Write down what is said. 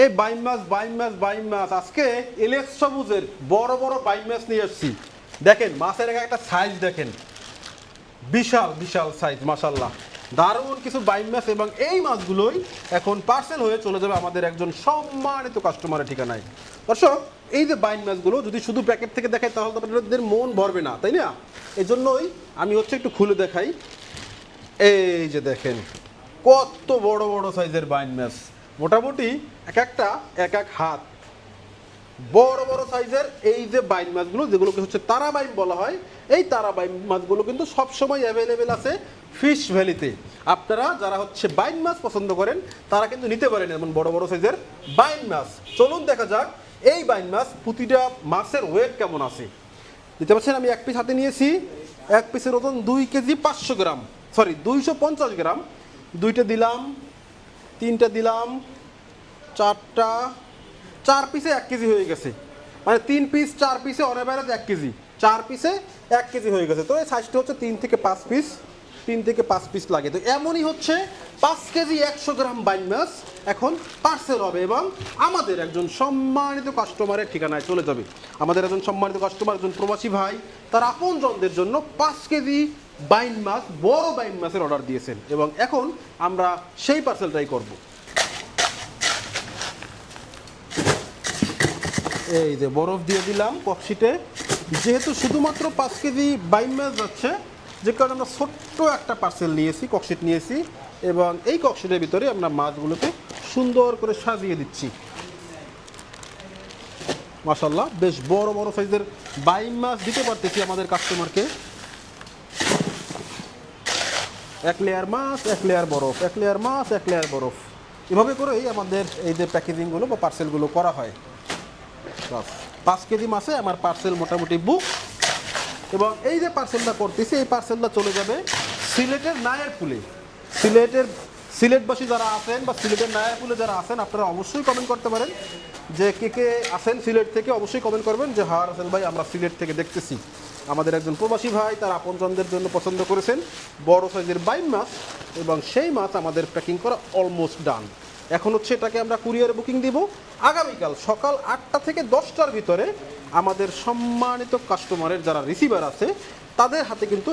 এই বাইম মাছ আজকে ইলিশ সবুজের বড় বড় বাইম মাছ নিয়ে এসেছি। দেখেন মাছের একটা সাইজ দেখেন, বিশাল বিশাল সাইজ মাশাল্লাহ, দারুণ কিছু বাইম মাছ। এবং এই মাছগুলোই এখন পার্সেল হয়ে চলে যাবে আমাদের একজন সম্মানিত কাস্টমারের ঠিকানায়। দর্শক, এই যে বাইম মাছগুলো যদি শুধু প্যাকেট থেকে দেখাই তাহলে তো আপনাদের মন ভরবে না, তাই না? এই জন্যই আমি একটু খুলে দেখাই। এই যে দেখেন কত বড় বড় সাইজের বাইম মাছ, মোটামুটি এক একটা এক এক হাত বড় বড় সাইজের। এই যে বাইম মাছগুলো, যেগুলোকে হচ্ছে তারা বাইম বলা হয়, এই তারা বাইম মাছগুলো কিন্তু সবসময় অ্যাভেলেবেল আছে ফিশ ভ্যালিতে। আপনারা যারা হচ্ছে বাইম মাছ পছন্দ করেন তারা কিন্তু নিতে পারেন এমন বড় বড় সাইজের বাইম মাছ। চলুন দেখা যাক এই বাইম মাছ প্রতিটা মাছের ওয়েট কেমন আছে। দিতে পারছেন, আমি এক পিস হাতে নিয়েছি, এক পিসের ওজন 2 কেজি 500 গ্রাম, সরি 250 গ্রাম। দুইটা দিলাম, তিনটা দিলাম, চারটা, 4 পিসে 1 কেজি হয়ে গেছে। মানে 3 পিস 4 পিসে অন অ্যাভারেজ 1 কেজি, 4 পিসে 1 কেজি হয়ে গেছে। তো এই সাইজটা হচ্ছে 3 থেকে 5 পিস, 3 থেকে 5 পিস লাগে। তো এমনই হচ্ছে 5 কেজি 100 গ্রাম বাইম মাছ এখন পার্সেল হবে এবং আমাদের একজন সম্মানিত কাস্টমারের ঠিকানায় চলে যাবে। আমাদের একজন সম্মানিত কাস্টমার, একজন প্রবাসী ভাই, তার আপনজনদের জন্য 5 কেজি বাইম মাছ, বড় বাইম মাছের অর্ডার দিয়েছেন এবং এখন আমরা সেই পার্সেলটাই করব। এই যে বরফ দিয়ে দিলাম ককশিটে, যেহেতু শুধুমাত্র 5 কেজি বাইম মাছ যাচ্ছে, যে কারণে আমরা ছোট্ট একটা পার্সেল নিয়েছি, ককশিট নিয়েছি এবং এই ককশিটের ভিতরে আমরা মাছগুলোকে সুন্দর করে সাজিয়ে দিচ্ছি। মাশাল্লাহ, বেশ বড় বড় সাইজের বাইম মাছ দিতে পারতেছি আমাদের কাস্টমারকে। এক লেয়ার মাছ, এক লেয়ার বরফ, এক লেয়ার মাছ, এক লেয়ার বরফ, এভাবে করেই আমাদের এই যে প্যাকেজিংগুলো বা পার্সেলগুলো করা হয়। 5 কেজি মাছে আমার পার্সেল মোটামুটি বুক। এবং এই যে পার্সেলটা করতেছি, এই পার্সেলটা চলে যাবে সিলেটের নায়ারপুলে। সিলেটবাসী যারা আছেন বা সিলেটের নায়ারপুলে যারা আছেন, আপনারা অবশ্যই কমেন্ট করতে পারেন যে কে কে আছেন সিলেট থেকে। অবশ্যই কমেন্ট করবেন যে হ্যাঁ রাসেল ভাই, আমরা সিলেট থেকে দেখতেছি। আমাদের একজন প্রবাসী ভাই তার আপনজনদের জন্য পছন্দ করেছেন বড় সাইজের বাইম মাছ এবং সেই মাছ আমাদের প্যাকিং করা অলমোস্ট ডান। এখন হচ্ছে এটাকে আমরা কুরিয়ারে বুকিং দিব। আগামীকাল সকাল 8টা থেকে 10টার ভিতরে আমাদের সম্মানিত কাস্টমারের যারা রিসিভার আছে তাদের হাতে কিন্তু